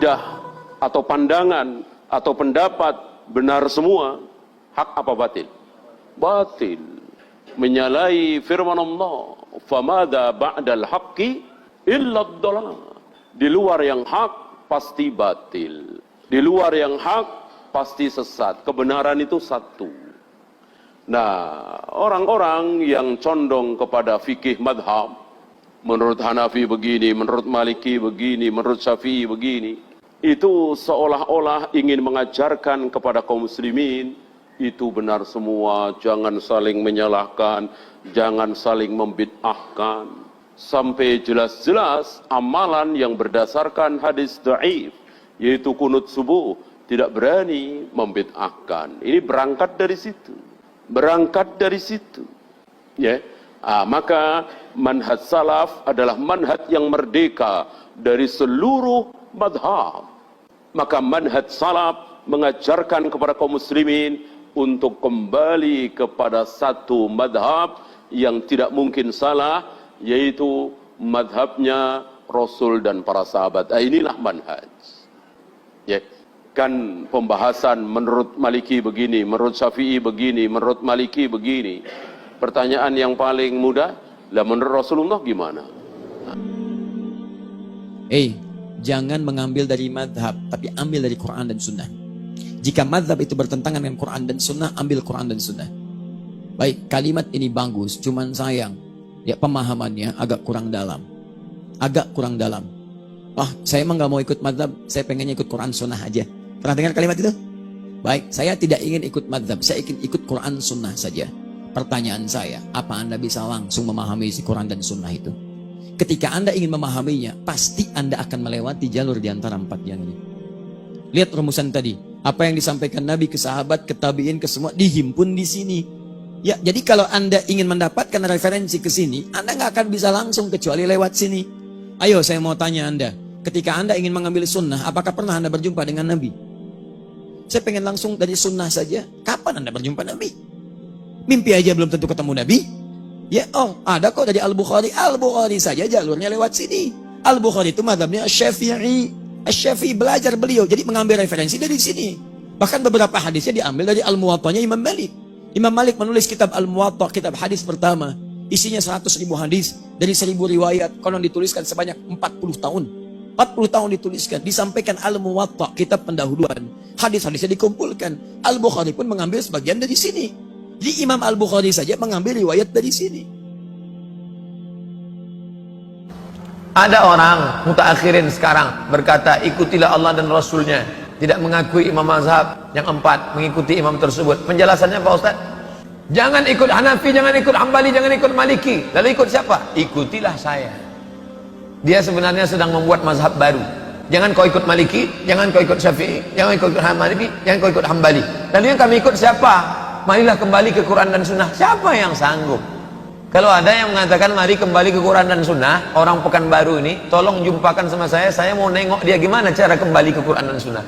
dah atau pandangan atau pendapat benar semua, hak apa batil? Batil. Menyalahi firman Allah, famada ba'dal haqqi illa ad-dhalal. Di luar yang hak pasti batil, di luar yang hak pasti sesat. Kebenaran itu satu. Nah, orang-orang yang condong kepada fikih madhab, menurut Hanafi begini, menurut Maliki begini, menurut Syafi'i begini, itu seolah-olah ingin mengajarkan kepada kaum muslimin itu benar semua, jangan saling menyalahkan, jangan saling membid'ahkan. Sampai jelas-jelas amalan yang berdasarkan hadis dhaif, yaitu kunut subuh, tidak berani membid'ahkan. Ini berangkat dari situ. Berangkat dari situ. Ya. Maka manhaj salaf adalah manhaj yang merdeka dari seluruh madhab. Maka manhaj salaf mengajarkan kepada kaum muslimin untuk kembali kepada satu madhab yang tidak mungkin salah, yaitu madhabnya Rasul dan para sahabat. Inilah manhaj. Ya. Kan pembahasan menurut Maliki begini, menurut Syafi'i begini, menurut Maliki begini. Pertanyaan yang paling mudah, lah menurut Rasulullah gimana? Jangan mengambil dari madhab, tapi ambil dari Quran dan Sunnah. Jika madhab itu bertentangan dengan Quran dan Sunnah, ambil Quran dan Sunnah. Baik, kalimat ini bagus, cuman sayang, ya pemahamannya agak kurang dalam. Agak kurang dalam. Saya emang gak mau ikut madhab, saya pengennya ikut Quran Sunnah aja. Pernah dengar kalimat itu? Baik, saya tidak ingin ikut madhab, saya ingin ikut Quran Sunnah saja. Pertanyaan saya, apa Anda bisa langsung memahami isi Quran dan Sunnah itu? Ketika Anda ingin memahaminya, pasti Anda akan melewati jalur di antara empat yang ini. Lihat rumusan tadi. Apa yang disampaikan Nabi ke sahabat, ke tabi'in, ke semua, dihimpun di sini. Ya, jadi kalau Anda ingin mendapatkan referensi ke sini, Anda nggak akan bisa langsung kecuali lewat sini. Ayo, saya mau tanya Anda. Ketika Anda ingin mengambil sunnah, apakah pernah Anda berjumpa dengan Nabi? Saya pengen langsung dari sunnah saja. Kapan Anda berjumpa Nabi? Mimpi aja belum tentu ketemu Nabi. Ya, ada kok dari Al-Bukhari. Al-Bukhari saja jalurnya lewat sini. Al-Bukhari itu madhabnya Asy-Syafi'i. Asy-Syafi'i belajar beliau, jadi mengambil referensi dari sini. Bahkan beberapa hadisnya diambil dari Al-Muwatta'nya Imam Malik. Imam Malik menulis kitab Al-Muwatta', kitab hadis pertama. Isinya 100.000 hadis dari 1.000 riwayat. Konon dituliskan sebanyak 40 tahun. 40 tahun dituliskan, disampaikan Al-Muwatta', kitab pendahuluan. Hadis-hadisnya dikumpulkan. Al-Bukhari pun mengambil sebagian dari sini. Jadi Imam Al-Bukhari saja mengambil riwayat dari sini. Ada orang mutaakhirin sekarang berkata ikutilah Allah dan Rasulnya, tidak mengakui imam mazhab yang empat, mengikuti imam tersebut. Penjelasannya Pak Ustaz, jangan ikut Hanafi, jangan ikut Hambali, jangan ikut Maliki. Lalu ikut siapa? Ikutilah saya. Dia sebenarnya sedang membuat mazhab baru. Jangan kau ikut Maliki, jangan kau ikut Syafi'i, jangan kau ikut Hanafi, jangan kau ikut Hambali. Lalu yang kami ikut siapa? Marilah kembali ke Quran dan Sunnah. Siapa yang sanggup? Kalau ada yang mengatakan mari kembali ke Quran dan Sunnah, orang Pekanbaru ini, tolong jumpakan sama saya mau nengok dia gimana cara kembali ke Quran dan Sunnah.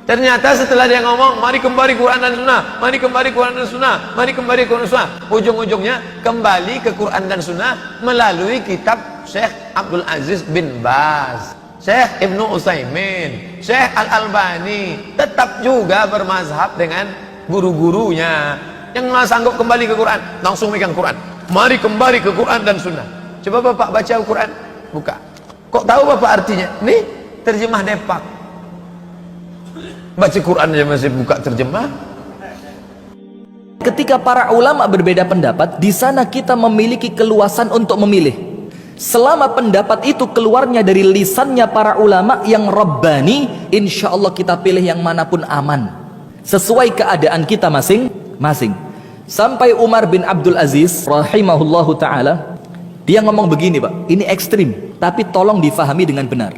Ternyata setelah dia ngomong, mari kembali ke Quran dan Sunnah, mari kembali ke Quran dan Sunnah, mari kembali ke Quran dan Sunnah, ujung-ujungnya kembali ke Quran dan Sunnah melalui kitab Syekh Abdul Aziz bin Baz, Syekh Ibnu Utsaimin, Syekh Al-Albani, tetap juga bermazhab dengan guru-gurunya. Yang nggak sanggup kembali ke Quran, langsung megang Quran. Mari kembali ke Quran dan Sunnah. Coba Bapak baca Al-Quran, buka. Kok tahu Bapak artinya? Nih, terjemah Depak. Baca Quran aja masih buka terjemah. Ketika para ulama berbeda pendapat, di sana kita memiliki keluasan untuk memilih. Selama pendapat itu keluarnya dari lisannya para ulama yang Rabbani, insya Allah kita pilih yang manapun aman, sesuai keadaan kita masing-masing. Sampai Umar bin Abdul Aziz rahimahullahu ta'ala, dia ngomong begini Pak, ini ekstrim, tapi tolong difahami dengan benar.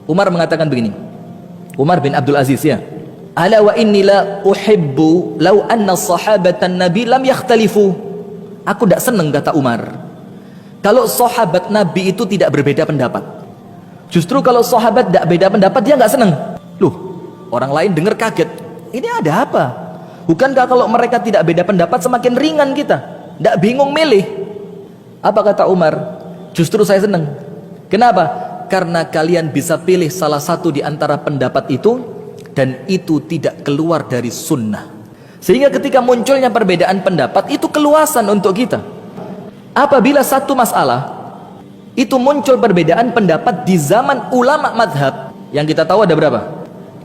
Umar mengatakan begini, Umar bin Abdul Aziz ya, ala wa inni la uhibbu law anna sahabatan nabi lam yakhtalifu. Aku tidak senang, kata Umar, kalau sahabat Nabi itu tidak berbeda pendapat. Justru kalau sahabat tidak beda pendapat, dia nggak senang. Loh, orang lain dengar kaget, ini ada apa? Bukankah kalau mereka tidak beda pendapat semakin ringan kita, tidak bingung milih? Apa kata Umar? Justru saya senang. Kenapa? karena kalian bisa pilih salah satu di antara pendapat itu, dan itu tidak keluar dari sunnah. Sehingga ketika munculnya perbedaan pendapat, itu keluasan untuk kita. Apabila satu masalah itu muncul perbedaan pendapat di zaman ulama madhab, yang kita tahu ada berapa?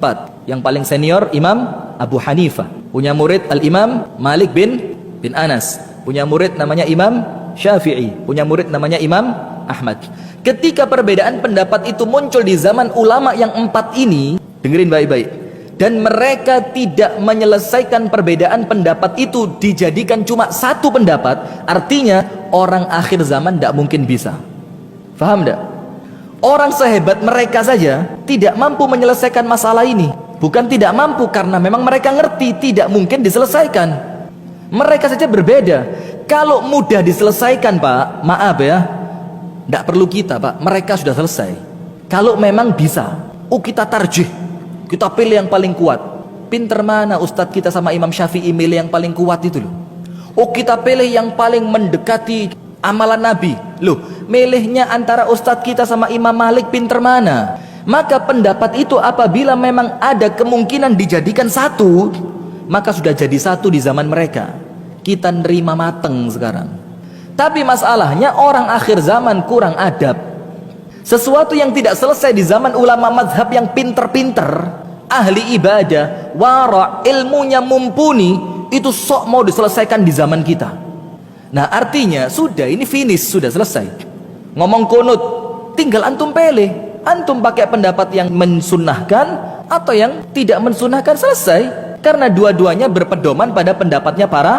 4. Yang paling senior Imam Abu Hanifah, punya murid Al-Imam Malik bin Anas, punya murid namanya Imam Syafi'i, punya murid namanya Imam Ahmad. Ketika perbedaan pendapat itu muncul di zaman ulama yang 4 ini, dengerin baik-baik, dan mereka tidak menyelesaikan perbedaan pendapat itu dijadikan cuma satu pendapat, artinya orang akhir zaman tidak mungkin bisa. Faham tidak? Orang sehebat mereka saja tidak mampu menyelesaikan masalah ini. Bukan tidak mampu, karena memang mereka ngerti tidak mungkin diselesaikan. Mereka saja berbeda. Kalau mudah diselesaikan, Pak, maaf ya, tidak perlu kita, Pak, mereka sudah selesai. Kalau memang bisa, kita tarjih, kita pilih yang paling kuat. Pinter mana Ustadz kita sama Imam Syafi'i milih yang paling kuat itu loh. Kita pilih yang paling mendekati amalan Nabi. Loh, milihnya antara Ustadz kita sama Imam Malik pinter mana? Maka pendapat itu apabila memang ada kemungkinan dijadikan satu, maka sudah jadi satu di zaman mereka. Kita nerima mateng sekarang. Tapi masalahnya orang akhir zaman kurang adab. Sesuatu yang tidak selesai di zaman ulama madhab yang pinter-pinter, ahli ibadah, wara', ilmunya mumpuni, itu sok mau diselesaikan di zaman kita. Nah artinya sudah, ini finish, sudah selesai. Ngomong kunut, tinggal antum pilih. Antum pakai pendapat yang mensunnahkan atau yang tidak mensunnahkan, selesai. Karena dua-duanya berpedoman pada pendapatnya para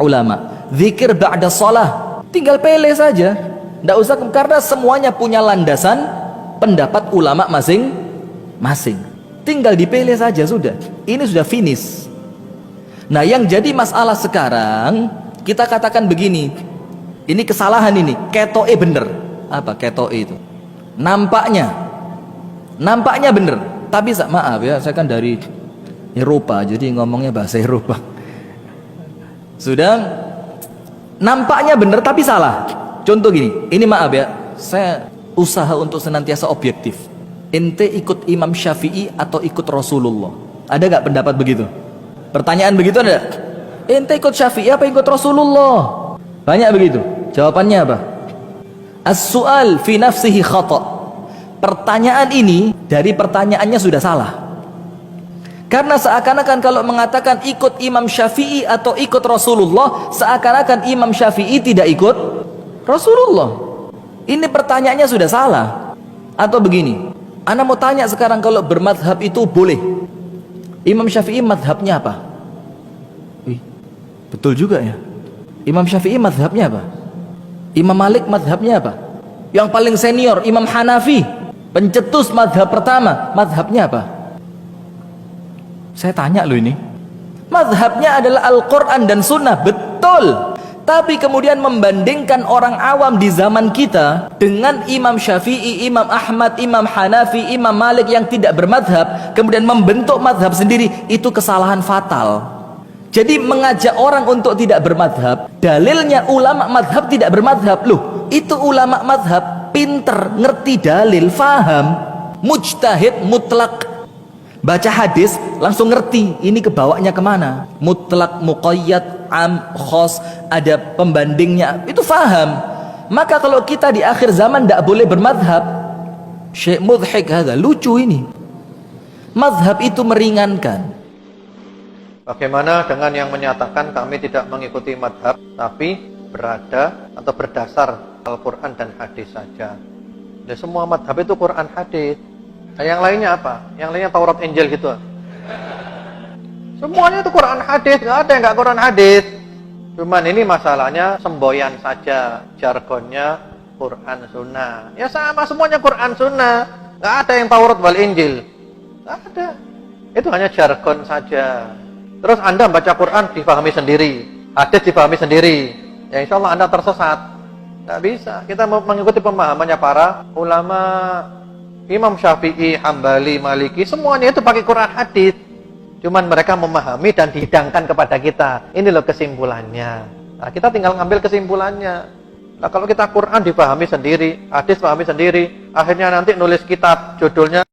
ulama. Zikir ba'da shalah, tinggal pilih saja. Tidak usah, karena semuanya punya landasan pendapat ulama masing-masing. Tinggal dipilih saja, sudah. Ini sudah finish. Nah yang jadi masalah sekarang, kita katakan begini, ini kesalahan ini, ketoe bener. Apa ketoe itu? Nampaknya bener, tapi maaf ya, saya kan dari Eropa, jadi ngomongnya bahasa Eropa. Sudah, nampaknya bener tapi salah. Contoh gini, ini maaf ya, saya usaha untuk senantiasa objektif. Ente ikut Imam Syafi'i atau ikut Rasulullah? Ada gak pendapat begitu? Pertanyaan begitu ada? Ente ikut Syafi'i apa ikut Rasulullah? Banyak begitu. Jawabannya apa? As-su'al fi nafsihi khata'. Pertanyaan ini dari pertanyaannya sudah salah. Karena seakan-akan kalau mengatakan ikut Imam Syafi'i atau ikut Rasulullah, seakan-akan Imam Syafi'i tidak ikut Rasulullah. Ini pertanyaannya sudah salah. Atau begini, ana mau tanya sekarang, kalau bermadhab itu boleh. Imam Syafi'i madhabnya apa? Betul juga ya. Imam Syafi'i madhabnya apa? Imam Malik madhabnya apa? Yang paling senior Imam Hanafi, pencetus madhab pertama, madhabnya apa? Saya tanya loh ini. Madhabnya adalah Al-Quran dan Sunnah, betul. Tapi kemudian membandingkan orang awam di zaman kita dengan Imam Syafi'i, Imam Ahmad, Imam Hanafi, Imam Malik yang tidak bermadhab, kemudian membentuk madhab sendiri, itu kesalahan fatal. Jadi mengajak orang untuk tidak bermadhab, dalilnya ulama madhab tidak bermadhab. Loh, itu ulama madhab pinter, ngerti dalil, faham, mujtahid mutlak. Baca hadis langsung ngerti ini kebawanya kemana, mutlak, muqayyad, am, khos, ada pembandingnya, itu faham. Maka kalau kita di akhir zaman tidak boleh bermadhab, syekh mudhik hadha, lucu ini. Madhab itu meringankan. Bagaimana dengan yang menyatakan kami tidak mengikuti madhab, tapi berada atau berdasar Al-Quran dan hadis saja? Ya, semua madhab itu Quran hadis. Nah, yang lainnya apa? Yang lainnya Taurat Injil gitu. Semuanya itu Quran hadis, nggak ada yang nggak Quran hadis. Cuman ini masalahnya semboyan saja, jargonnya Quran Sunnah. Ya sama, semuanya Quran Sunnah. Nggak ada yang Taurat wal Injil. Nggak ada. Itu hanya jargon saja. Terus Anda baca Quran difahami sendiri, hadis difahami sendiri, ya insya Allah Anda tersesat. Tidak bisa. Kita mengikuti pemahamannya para ulama. Imam Syafi'i, Hambali, Maliki, semuanya itu pakai Quran hadis. Cuman mereka memahami dan dihidangkan kepada kita. Ini loh kesimpulannya. Nah, kita tinggal ngambil kesimpulannya. Nah kalau kita Quran dipahami sendiri, hadis pahami sendiri, akhirnya nanti nulis kitab judulnya